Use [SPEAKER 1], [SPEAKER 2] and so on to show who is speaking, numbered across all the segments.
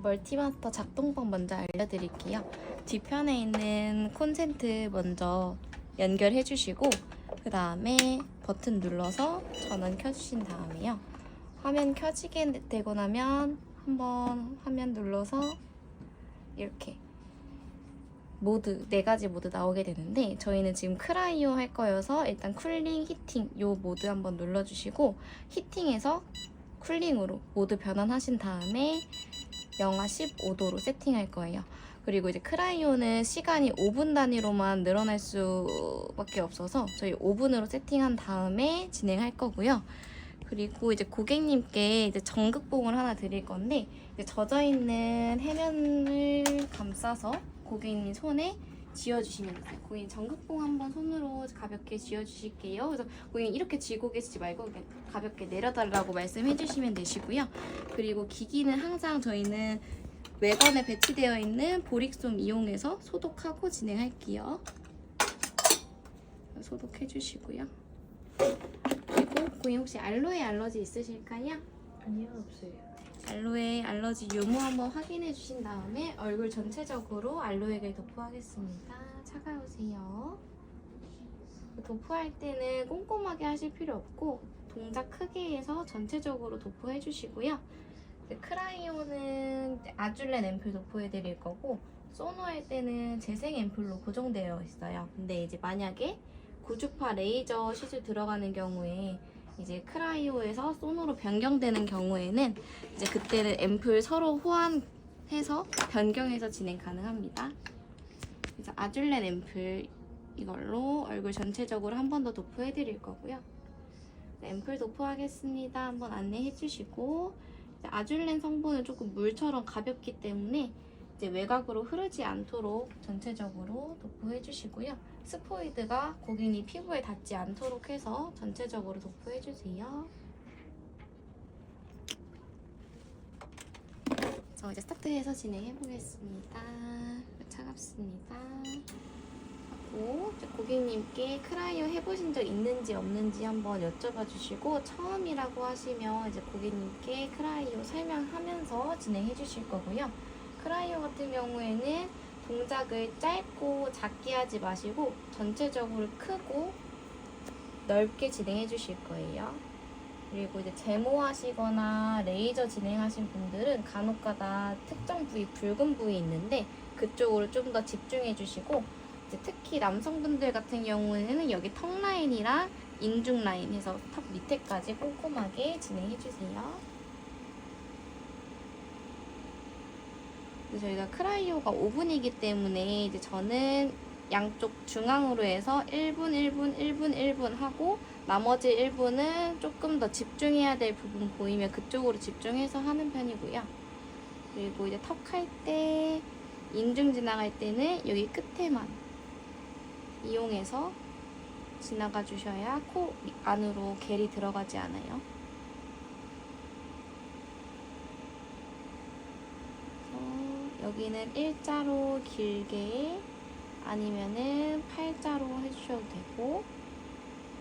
[SPEAKER 1] 멀티마스터 작동법 먼저 알려드릴게요. 뒤편에 있는 콘센트 먼저 연결해 주시고 그 다음에 버튼 눌러서 전원 켜주신 다음에요. 화면 켜지게 되고 나면 한번 화면 눌러서 이렇게 모드 4가지 모드 나오게 되는데 저희는 지금 크라이오 할 거여서 일단 쿨링, 히팅 요 모드 한번 눌러주시고 히팅에서 쿨링으로 모드 변환하신 다음에 영하 15도로 세팅할 거예요. 그리고 이제 크라이오는 시간이 5분 단위로만 늘어날 수밖에 없어서 저희 5분으로 세팅한 다음에 진행할 거고요. 그리고 이제 고객님께 이제 전극봉을 하나 드릴 건데 이제 젖어 있는 해면을 감싸서 고객님 손에 쥐어주시면 돼요. 고객님 전극봉 한번 손으로 가볍게 쥐어주실게요. 그래서 고객님 이렇게 쥐고 계시지 말고 가볍게 내려달라고 말씀해 주시면 되시고요. 그리고 기기는 항상 저희는 외관에 배치되어 있는 보릭솜 이용해서 소독하고 진행할게요. 소독해 주시고요. 그리고 고객님 혹시 알로에 알러지 있으실까요?
[SPEAKER 2] 아니요, 없어요.
[SPEAKER 1] 알로에 알러지 유무 한번 확인해 주신 다음에 얼굴 전체적으로 알로에를 도포하겠습니다. 차가우세요. 도포할 때는 꼼꼼하게 하실 필요 없고 동작 크게 해서 전체적으로 도포해 주시고요. 크라이오는 아줄렌 앰플 도포해 드릴 거고 소노 할 때는 재생 앰플로 고정되어 있어요. 근데 이제 만약에 고주파 레이저 시술 들어가는 경우에 이제 크라이오에서 소노로 변경되는 경우에는 이제 그때는 앰플 서로 호환해서 변경해서 진행 가능합니다. 그래서 아줄렌 앰플 이걸로 얼굴 전체적으로 한 번 더 도포해 드릴 거고요. 앰플 도포하겠습니다. 한번 안내해 주시고 아줄렌 성분은 조금 물처럼 가볍기 때문에 이제 외곽으로 흐르지 않도록 전체적으로 도포해 주시고요. 스포이드가 고객님 피부에 닿지 않도록 해서 전체적으로 도포해 주세요. 저 이제 스타트해서 진행해 보겠습니다. 차갑습니다. 하고 이제 고객님께 크라이오 해보신 적 있는지 없는지 한번 여쭤봐 주시고 처음이라고 하시면 이제 고객님께 크라이오 설명하면서 진행해 주실 거고요. 크라이오 같은 경우에는 동작을 짧고 작게 하지 마시고 전체적으로 크고 넓게 진행해 주실 거예요. 그리고 이제 제모하시거나 레이저 진행하신 분들은 간혹가다 특정 부위, 붉은 부위 있는데 그쪽으로 좀 더 집중해 주시고 이제 특히 남성분들 같은 경우에는 여기 턱 라인이랑 인중 라인 해서 턱 밑에까지 꼼꼼하게 진행해 주세요. 저희가 크라이오가 5분이기 때문에 이제 저는 양쪽 중앙으로 해서 1분, 1분, 1분, 1분 하고 나머지 1분은 조금 더 집중해야 될 부분 보이면 그쪽으로 집중해서 하는 편이고요. 그리고 이제 턱 할 때, 인중 지나갈 때는 여기 끝에만 이용해서 지나가 주셔야 코 안으로 겔이 들어가지 않아요. 여기는 일자로 길게 아니면은 팔자로 해주셔도 되고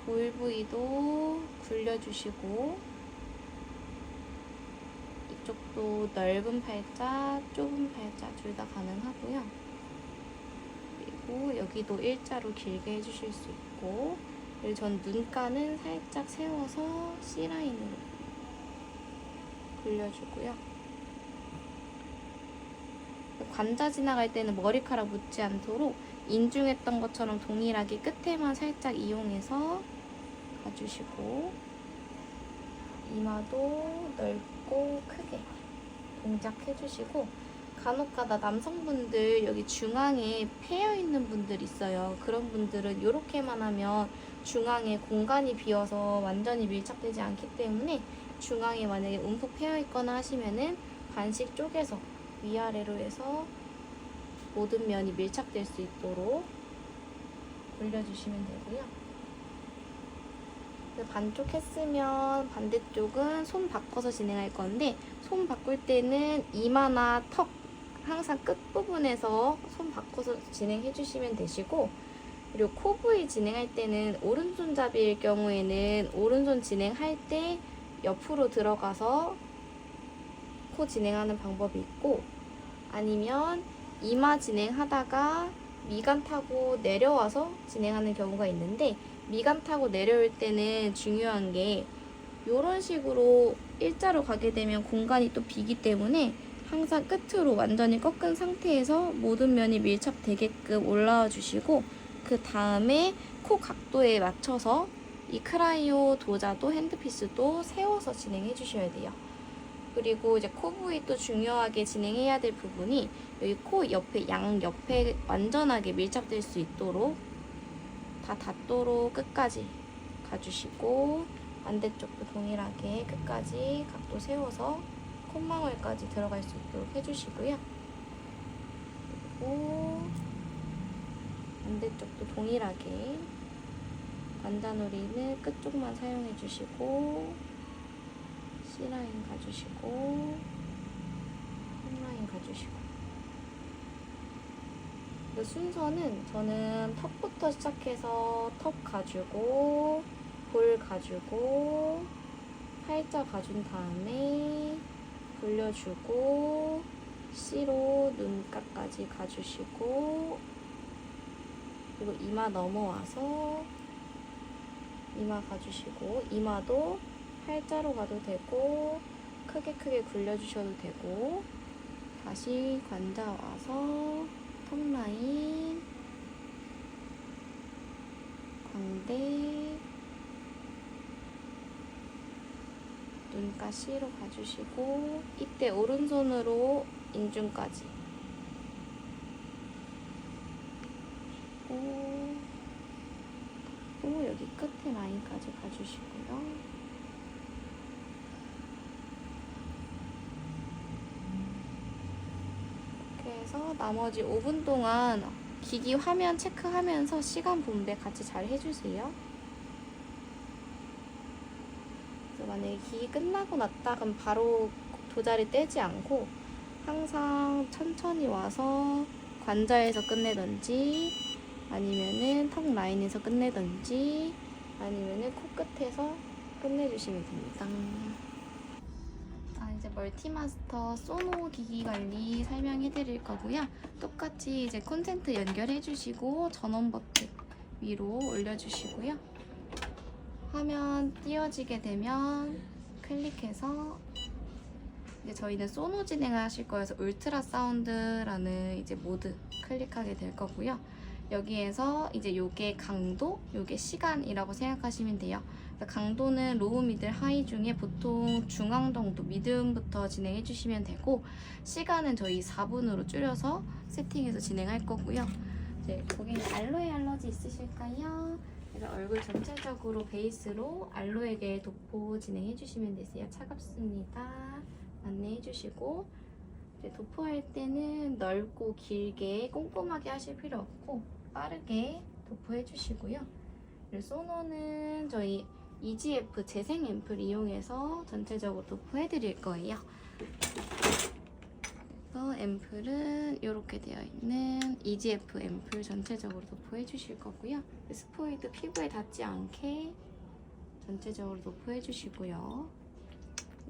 [SPEAKER 1] 볼 부위도 굴려주시고 이쪽도 넓은 팔자, 좁은 팔자 둘 다 가능하고요. 그리고 여기도 일자로 길게 해주실 수 있고 그리고 전 눈가는 살짝 세워서 C라인으로 굴려주고요. 관자 지나갈 때는 머리카락 묻지 않도록 인중했던 것처럼 동일하게 끝에만 살짝 이용해서 가주시고 이마도 넓고 크게 동작해주시고 간혹가다 남성분들 여기 중앙에 패여있는 분들 있어요. 그런 분들은 이렇게만 하면 중앙에 공간이 비어서 완전히 밀착되지 않기 때문에 중앙에 만약에 움푹 패여있거나 하시면은 반씩 쪼개서 위아래로 해서 모든 면이 밀착될 수 있도록 올려주시면 되고요. 반쪽 했으면 반대쪽은 손 바꿔서 진행할 건데 손 바꿀 때는 이마나 턱 항상 끝부분에서 손 바꿔서 진행해 주시면 되시고 그리고 코 부위 진행할 때는 오른손잡이일 경우에는 오른손 진행할 때 옆으로 들어가서 코 진행하는 방법이 있고, 아니면 이마 진행하다가 미간 타고 내려와서 진행하는 경우가 있는데, 미간 타고 내려올 때는 중요한 게 이런 식으로 일자로 가게 되면 공간이 또 비기 때문에 항상 끝으로 완전히 꺾은 상태에서 모든 면이 밀착되게끔 올라와 주시고, 그 다음에 코 각도에 맞춰서 이 크라이오 도자도 핸드피스도 세워서 진행해 주셔야 돼요. 그리고 이제 코 부위 또 중요하게 진행해야 될 부분이 여기 코 옆에 양옆에 완전하게 밀착될 수 있도록 다 닿도록 끝까지 가주시고, 반대쪽도 동일하게 끝까지 각도 세워서 콧망울까지 들어갈 수 있도록 해주시고요. 그리고 반대쪽도 동일하게 관자놀이는 끝쪽만 사용해 주시고, C라인 가주시고, 턱라인 가주시고. 순서는 저는 턱부터 시작해서 턱 가주고, 볼 가주고, 팔자 가준 다음에 돌려주고, C로 눈가까지 가주시고, 그리고 이마 넘어와서 이마 가주시고, 이마도 팔자로 가도 되고 크게 굴려주셔도 되고, 다시 관자 와서 턱라인, 광대, 눈가 C로 가주시고, 이때 오른손으로 인중까지 또 여기 끝에 라인까지 가주시고요. 이렇게 해서 나머지 5분 동안 기기 화면 체크하면서 시간 분배 같이 잘 해주세요. 그래서 만약에 기기 끝나고 났다 그럼 바로 도자리 떼지 않고 항상 천천히 와서 관자에서 끝내던지, 아니면은 턱 라인에서 끝내던지, 아니면은 코끝에서 끝내주시면 됩니다. 이제 멀티마스터 소노 기기 관리 설명해 드릴 거고요. 똑같이 이제 콘센트 연결해 주시고 전원 버튼 위로 올려 주시고요. 화면 띄워지게 되면 클릭해서, 이제 저희는 소노 진행하실 거여서 울트라 사운드라는 이제 모드 클릭하게 될 거고요. 여기에서 이제 요게 강도, 요게 시간이라고 생각하시면 돼요. 강도는 로우, 미들, 하이 중에 보통 중앙 정도, 미디움부터 진행해 주시면 되고, 시간은 저희 4분으로 줄여서 세팅해서 진행할 거고요. 이제 고객님 알로에 알러지 있으실까요? 그래서 얼굴 전체적으로 베이스로 알로에 겔 도포 진행해 주시면 되세요. 차갑습니다. 안내해 주시고, 이제 도포할 때는 넓고 길게 꼼꼼하게 하실 필요 없고 빠르게 도포해 주시고요. 그리고 소노는 저희 EGF 재생 앰플 이용해서 전체적으로 도포해 드릴 거예요. 그래서 앰플은 이렇게 되어 있는 EGF 앰플 전체적으로 도포해 주실 거고요. 스포이드 피부에 닿지 않게 전체적으로 도포해 주시고요.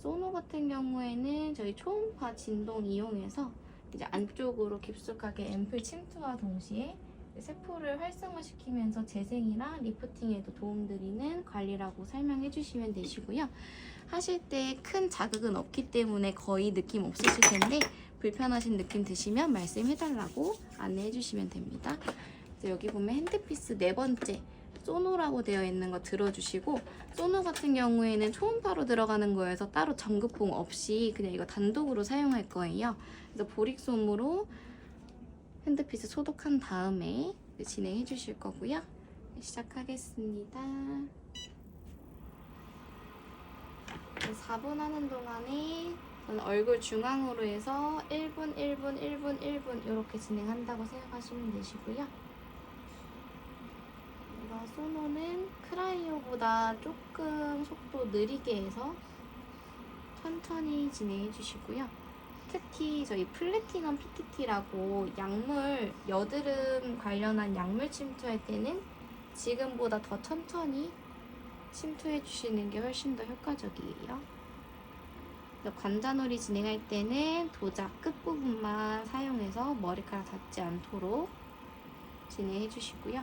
[SPEAKER 1] 소노 같은 경우에는 저희 초음파 진동 이용해서 이제 안쪽으로 깊숙하게 앰플 침투와 동시에 세포를 활성화시키면서 재생이랑 리프팅에도 도움드리는 관리라고 설명해 주시면 되시고요. 하실 때 큰 자극은 없기 때문에 거의 느낌 없으실 텐데, 불편하신 느낌 드시면 말씀해달라고 안내해 주시면 됩니다. 그래서 여기 보면 핸드피스 4번째 소노라고 되어 있는 거 들어주시고, 소노 같은 경우에는 초음파로 들어가는 거여서 따로 전극봉 없이 그냥 이거 단독으로 사용할 거예요. 그래서 보릭솜으로 핸드피스 소독한 다음에 진행해 주실 거고요. 시작하겠습니다. 4분 하는 동안에 저는 얼굴 중앙으로 해서 1분, 1분, 1분, 1분 이렇게 진행한다고 생각하시면 되시고요. 소노는 크라이오보다 조금 속도 느리게 해서 천천히 진행해 주시고요. 특히 저희 플래티넘 PTT라고 약물, 여드름 관련한 약물 침투할 때는 지금보다 더 천천히 침투해 주시는 게 훨씬 더 효과적이에요. 그래서 관자놀이 진행할 때는 도작 끝부분만 사용해서 머리카락 닿지 않도록 진행해 주시고요.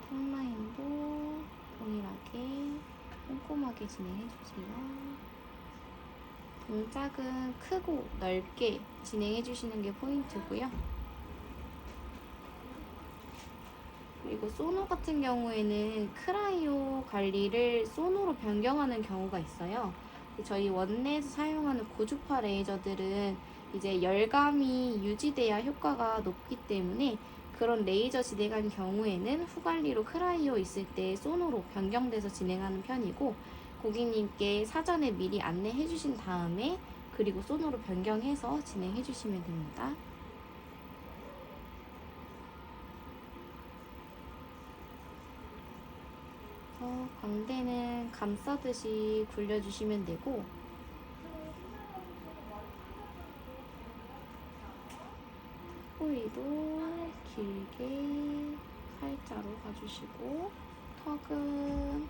[SPEAKER 1] 턱라인도 동일하게 꼼꼼하게 진행해 주세요. 동작은 크고 넓게 진행해 주시는 게 포인트고요. 그리고 소노 같은 경우에는 크라이오 관리를 소노로 변경하는 경우가 있어요. 저희 원내에서 사용하는 고주파 레이저들은 이제 열감이 유지돼야 효과가 높기 때문에 그런 레이저 진행한 경우에는 후관리로 크라이오 있을 때 소노로 변경돼서 진행하는 편이고, 고객님께 사전에 미리 안내해 주신 다음에 그리고 소노로 변경해서 진행해 주시면 됩니다. 광대는 감싸듯이 굴려주시면 되고, 꼬리도 길게 팔자로 가주시고, 턱은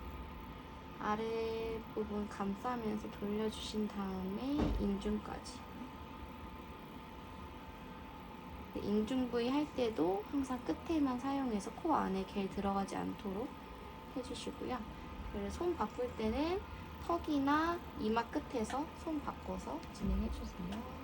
[SPEAKER 1] 아랫부분 감싸면서 돌려주신 다음에 인중까지. 인중 부위 할 때도 항상 끝에만 사용해서 코 안에 겔 들어가지 않도록 해주시고요. 그리고 손 바꿀 때는 턱이나 이마 끝에서 손 바꿔서 진행해주세요.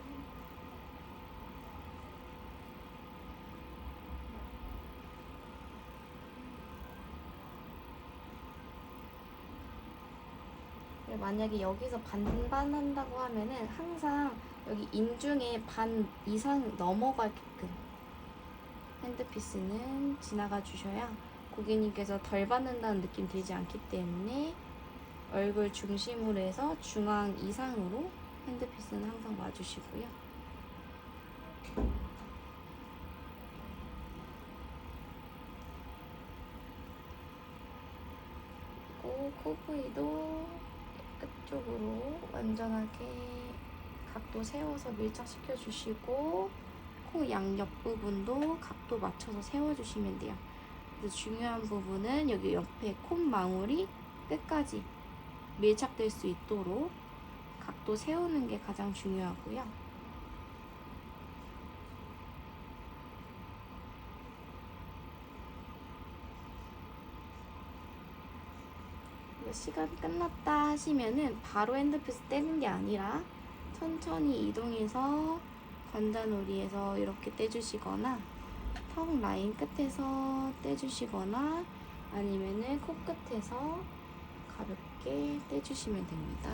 [SPEAKER 1] 만약에 여기서 반반 한다고 하면은 항상 여기 인중에 반 이상 넘어가게끔 핸드피스는 지나가 주셔야 고객님께서 덜 받는다는 느낌 들지 않기 때문에 얼굴 중심으로 해서 중앙 이상으로 핸드피스는 항상 와주시고요. 그리고 코 부위도 끝쪽으로 완전하게 각도 세워서 밀착시켜 주시고, 코 양옆 부분도 각도 맞춰서 세워주시면 돼요. 그래서 중요한 부분은 여기 옆에 콧망울이 끝까지 밀착될 수 있도록 각도 세우는 게 가장 중요하고요. 시간 끝났다 하시면은 바로 핸드피스 떼는 게 아니라 천천히 이동해서 관자놀이에서 이렇게 떼주시거나 턱 라인 끝에서 떼주시거나 아니면은 코끝에서 가볍게 떼주시면 됩니다.